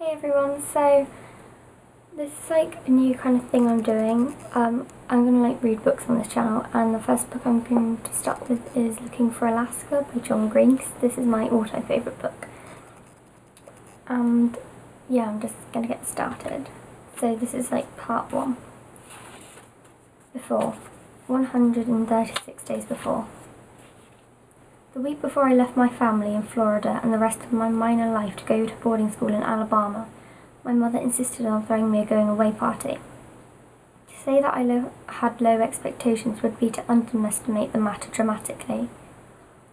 Hey everyone, so this is like a new kind of thing I'm doing. I'm gonna read books on this channel, and the first book I'm going to start with is Looking for Alaska by John Green, 'cause this is my all-time favourite book. And yeah, I'm just gonna get started. So this is part 1. Before. 136 days before. The week before I left my family in Florida and the rest of my minor life to go to boarding school in Alabama, my mother insisted on throwing me a going-away party. To say that I had low expectations would be to underestimate the matter dramatically.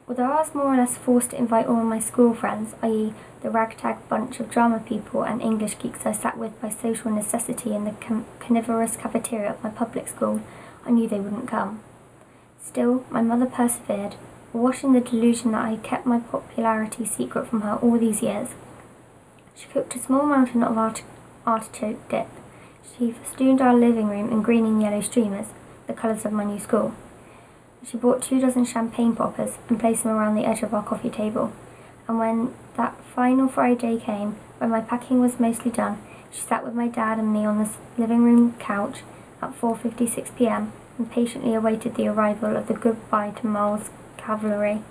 Although I was more or less forced to invite all my school friends, i.e. the ragtag bunch of drama people and English geeks I sat with by social necessity in the carnivorous cafeteria of my public school, I knew they wouldn't come. Still, my mother persevered, washing the delusion that I had kept my popularity secret from her all these years. She cooked a small mountain of artichoke dip. She festooned our living room in green and yellow streamers, the colours of my new school. She bought 2 dozen champagne poppers and placed them around the edge of our coffee table. And when that final Friday came, when my packing was mostly done, she sat with my dad and me on the living room couch at 4:56 p.m. and patiently awaited the arrival of the goodbye to Miles cavalry.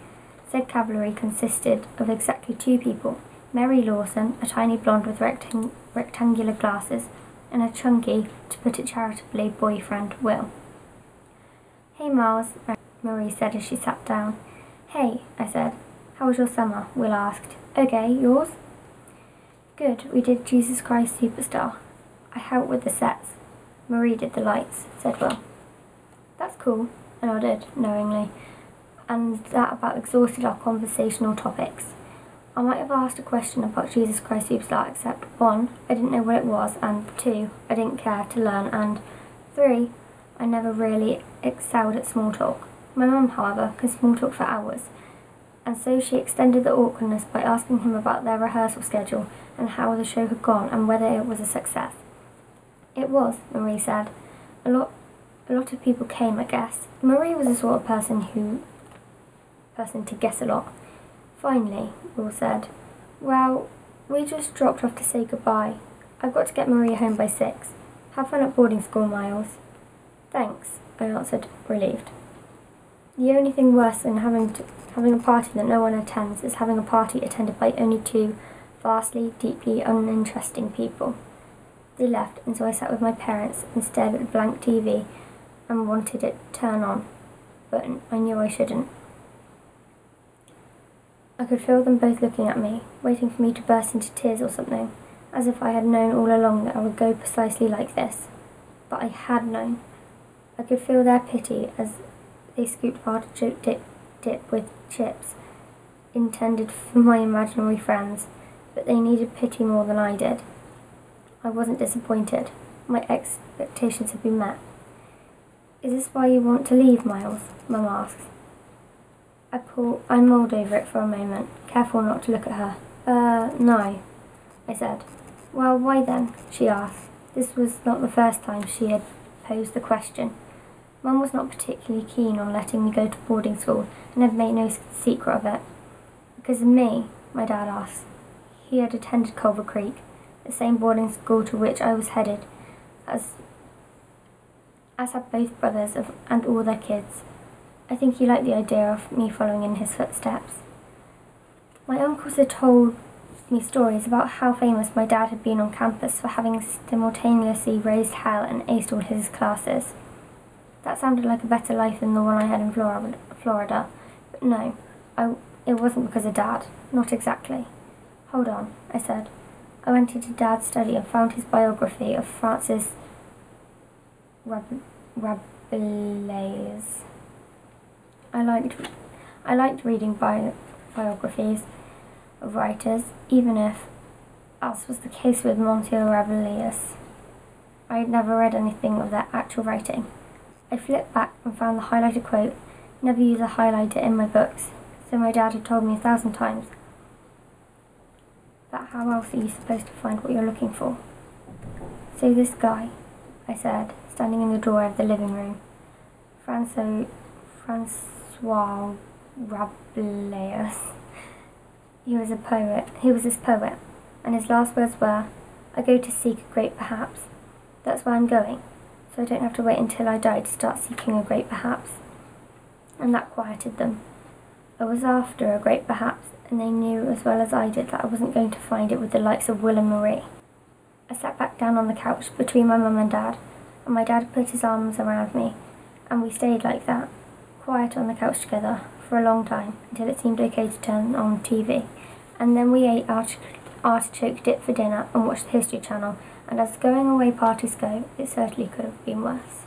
Said cavalry consisted of exactly 2 people: Mary Lawson, a tiny blonde with rectangular glasses, and a chunky, to put it charitably, boyfriend, Will. "Hey Miles," Marie said as she sat down. "Hey," I said. "How was your summer?" Will asked. "Okay, yours?" "Good, we did Jesus Christ Superstar. I helped with the sets. Marie did the lights," said Will. "That's cool," I nodded, knowingly, and that about exhausted our conversational topics. I might have asked a question about Jesus Christ Superstar, except 1. I didn't know what it was, and 2. I didn't care to learn, and 3. I never really excelled at small talk. My mum, however, can small talk for hours, and so she extended the awkwardness by asking him about their rehearsal schedule and how the show had gone and whether it was a success. "It was," Marie said. A lot of people came, I guess." Marie was the sort of person to guess a lot. "Finally," Will said. "Well, we just dropped off to say goodbye. I've got to get Maria home by 6. Have fun at boarding school, Miles." "Thanks," I answered, relieved. The only thing worse than having a party that no one attends is having a party attended by only 2 vastly, deeply uninteresting people. They left, and so I sat with my parents and stared at the blank TV and wanted it to turn on, but I knew I shouldn't. I could feel them both looking at me, waiting for me to burst into tears or something, as if I had known all along that I would go precisely like this. But I had known. I could feel their pity as they scooped artichoke dip with chips, intended for my imaginary friends, but they needed pity more than I did. I wasn't disappointed. My expectations had been met. "Is this why you want to leave, Miles?" Mum asked. I mulled over it for a moment, careful not to look at her. No," I said. "Well, why then?" she asked. This was not the first time she had posed the question. Mum was not particularly keen on letting me go to boarding school and had made no secret of it. "Because of me?" my dad asked. He had attended Culver Creek, the same boarding school to which I was headed, as had both brothers and all their kids. I think he liked the idea of me following in his footsteps. My uncles had told me stories about how famous my dad had been on campus for having simultaneously raised hell and aced all his classes. That sounded like a better life than the one I had in Florida, but no, it wasn't because of Dad, not exactly. "Hold on," I said. I went into Dad's study and found his biography of Francis Rabelais. I liked reading biographies of writers, even if, as was the case with Monsieur Rabelais, I had never read anything of their actual writing. I flipped back and found the highlighted quote, "Never use a highlighter in my books," so my dad had told me 1,000 times. But how else are you supposed to find what you're looking for? "So this guy," I said, standing in the doorway of the living room. Francois Rabelais. He was this poet. and his last words were, "I go to seek a great perhaps. That's where I'm going, so I don't have to wait until I die to start seeking a great perhaps." And that quieted them. I was after a great perhaps, and they knew as well as I did that I wasn't going to find it with the likes of Will and Marie. I sat back down on the couch between my mum and dad, and my dad put his arms around me, and we stayed like that, quiet on the couch together, for a long time, until it seemed okay to turn on TV. And then we ate artichoke dip for dinner and watched the History Channel, and as going away parties go, it certainly could have been worse.